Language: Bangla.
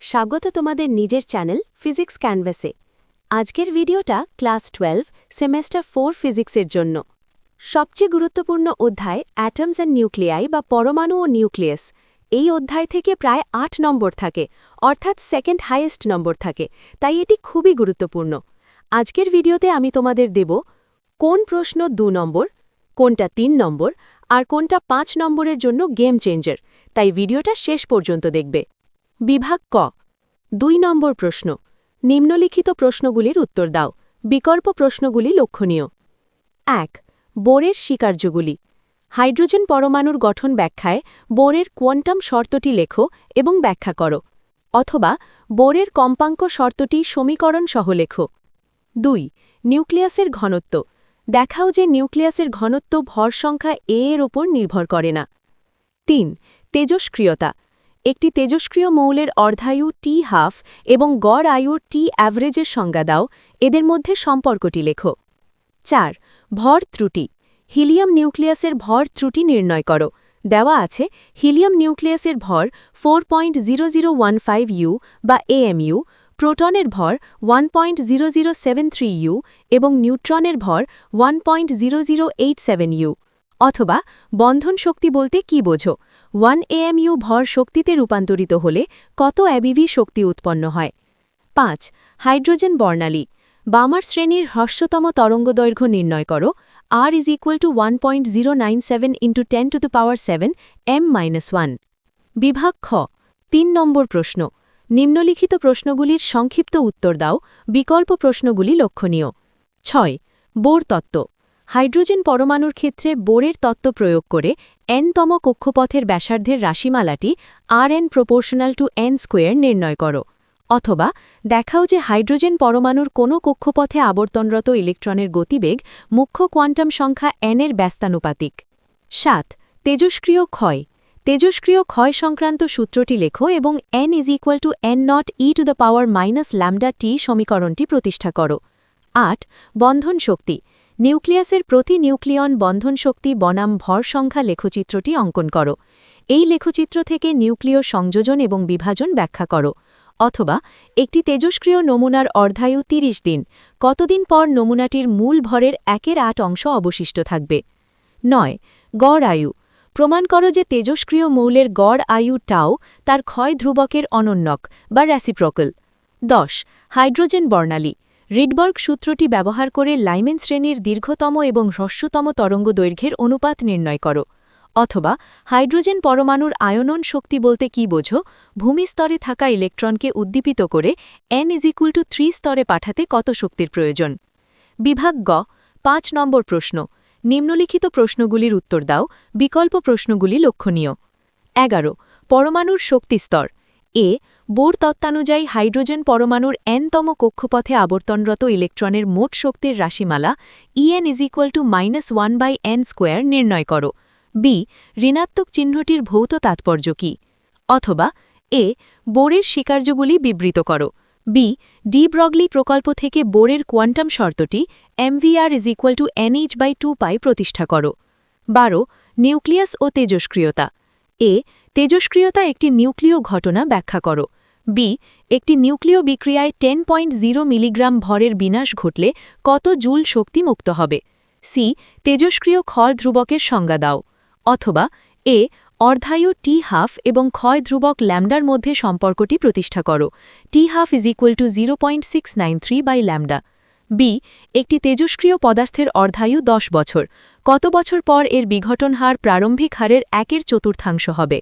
স্বাগত তোমাদের নিজের চ্যানেল ফিজিক্স ক্যানভাসে। আজকের ভিডিওটা ক্লাস 12 সেমেস্টার 4 ফিজিক্সের জন্য। সবচেয়ে গুরুত্বপূর্ণ অধ্যায় অ্যাটমস অ্যান্ড নিউক্লিয়াই বা পরমাণু ও নিউক্লিয়াস। এই অধ্যায় থেকে প্রায় 8 নম্বর থাকে, অর্থাৎ সেকেন্ড হাইয়েস্ট নম্বর থাকে, তাই এটি খুবই গুরুত্বপূর্ণ। আজকের ভিডিওতে আমি তোমাদের দেব কোন প্রশ্ন 2 নম্বর, কোনটা 3 নম্বর আর কোনটা 5 নম্বরের জন্য গেম চেঞ্জার, তাই ভিডিওটা শেষ পর্যন্ত দেখবে। বিভাগ ক 2 নম্বর প্রশ্ন, নিম্নলিখিত প্রশ্নগুলির উত্তর দাও। বিকল্প প্রশ্নগুলি লক্ষণীয়। 1. বোরের স্বীকার্যগুলি। হাইড্রোজেন পরমাণুর গঠন ব্যাখ্যায় বোরের কোয়ান্টাম শর্তটি লেখো এবং ব্যাখ্যা করো, অথবা বোরের কম্পাঙ্ক শর্তটি সমীকরণ সহ লেখো। 2. নিউক্লিয়াসের ঘনত্ব। দেখাও যে নিউক্লিয়াসের ঘনত্ব ভর সংখ্যা এ এর উপর নির্ভর করে না। 3. তেজস্ক্রিয়তা। একটি তেজস্ক্রিয় মৌলের অর্ধায়ু T½ এবং গড় আয়ুর T অ্যাভারেজের সংজ্ঞা দাও, এদের মধ্যে সম্পর্কটি লেখো। 4. ভর ত্রুটি। হিলিয়াম নিউক্লিয়াসের ভর ত্রুটি নির্ণয় করো। দেওয়া আছে হিলিয়াম নিউক্লিয়াসের ভর 4.0015 ইউ বা AMU, প্রোটনের ভর 1.0073 ইউ এবং নিউট্রনের ভর 1.0087 ইউ। অথবা বন্ধন শক্তি বলতে কি বোঝো? 1 AMU ভর শক্তিতে রূপান্তরিত হলে কত ABV শক্তি উৎপন্ন হয়? 5. হাইড্রোজেন বর্ণালী। বামার শ্রেণীর হ্রস্বতম তরঙ্গদৈর্ঘ্য নির্ণয় করো। R = 1.097 × 10⁻7 m-1। বিভাগ খ 3 নম্বর প্রশ্ন, নিম্নলিখিত প্রশ্নগুলির সংক্ষিপ্ত উত্তর দাও। বিকল্প প্রশ্নগুলি লক্ষণীয়। 6. বোর তত্ত্ব। হাইড্রোজেন পরমাণুর ক্ষেত্রে বোরের তত্ত্ব প্রয়োগ করে n-তম কক্ষপথের ব্যাসার্ধের রাশিমালাটি Rn = n² নির্ণয় করো, অথবা দেখাও যে হাইড্রোজেন পরমাণুর কোনো কক্ষপথে আবর্তনরত ইলেকট্রনের গতিবেগ মুখ্য কোয়ান্টাম সংখ্যা n এর ব্যস্তানুপাতিক। 7. তেজস্ক্রিয় ক্ষয়। তেজস্ক্রিয় ক্ষয় সংক্রান্ত সূত্রটি লেখো এবং n = n0 e⁻λT সমীকরণটি প্রতিষ্ঠা করো। 8. বন্ধন শক্তি। নিউক্লিয়াসের প্রতি নিউক্লিয়ন বন্ধন শক্তি বনাম ভর সংখ্যা লেখচিত্রটি অঙ্কন করো। এই লেখচিত্র থেকে নিউক্লিয় সংযোজন এবং বিভাজন ব্যাখ্যা করো, অথবা একটি তেজস্ক্রিয় নমুনার অর্ধায়ু 30 দিন, কতদিন পর নমুনাটির মূল ভরের 1/8 অংশ অবশিষ্ট থাকবে। 9. গড় আয়ু। প্রমাণ করো যে তেজস্ক্রিয় মৌলের গড় আয়ু টাও তার ক্ষয় ধ্রুবকের অনন্যক বা রেসিপ্রোকাল। 10. হাইড্রোজেন বর্ণালী। রিডবার্গ সূত্রটি ব্যবহার করে লাইমেন শ্রেণীর দীর্ঘতম এবং হ্রস্বতম তরঙ্গদৈর্ঘ্যের অনুপাত নির্ণয় করো, অথবা হাইড্রোজেন পরমাণুর আয়নন শক্তি বলতে কি বোঝো? ভূমিস্তরে থাকা ইলেকট্রনকে উদ্দীপিত করে n = 3 স্তরে পাঠাতে কত শক্তির প্রয়োজন? বিভাগ গ 5 নম্বর প্রশ্ন, নিম্নলিখিত প্রশ্নগুলির উত্তর দাও। বিকল্প প্রশ্নগুলি লক্ষণীয়। 11. পরমাণুর শক্তিস্তর। এ বোর তত্ত্বানুযায়ী হাইড্রোজেন পরমাণুর n-তম কক্ষপথে আবর্তনরত ইলেকট্রনের মোট শক্তির রাশিমালা En = -1/n² নির্ণয় করো। বি ঋণাত্মক চিহ্নটির ভৌত তাৎপর্য কী? অথবা এ বোরের স্বীকার্যগুলি বিবৃত করো। বি ডি ব্রগলি প্রকল্প থেকে বোরের কোয়ান্টাম শর্তটি mvr = nh/2π প্রতিষ্ঠা করো। 12. নিউক্লিয়াস ও তেজস্ক্রিয়তা। এ তেজস্ক্রিয়তা একটি নিউক্লিয় ঘটনা ব্যাখ্যা করো। বি একটি নিউক্লিয় বিক্রিয়ায় 10.0 মিলিগ্রাম ভরের বিনাশ ঘটলে কত জুল শক্তি মুক্ত হবে? সি তেজস্ক্রিয় ক্ষয় ধ্রুবকের সংজ্ঞা দাও, অথবা এ অর্ধায়ু T½ এবং ক্ষয় ধ্রুবক ল্যাম্ডার মধ্যে সম্পর্কটি প্রতিষ্ঠা করো। T½ = 0.693/λ। বি একটি তেজস্ক্রিয় পদার্থের অর্ধায়ু 10 বছর, কত বছর পর এর বিঘটন হার প্রারম্ভিক হারের 1/4 হবে?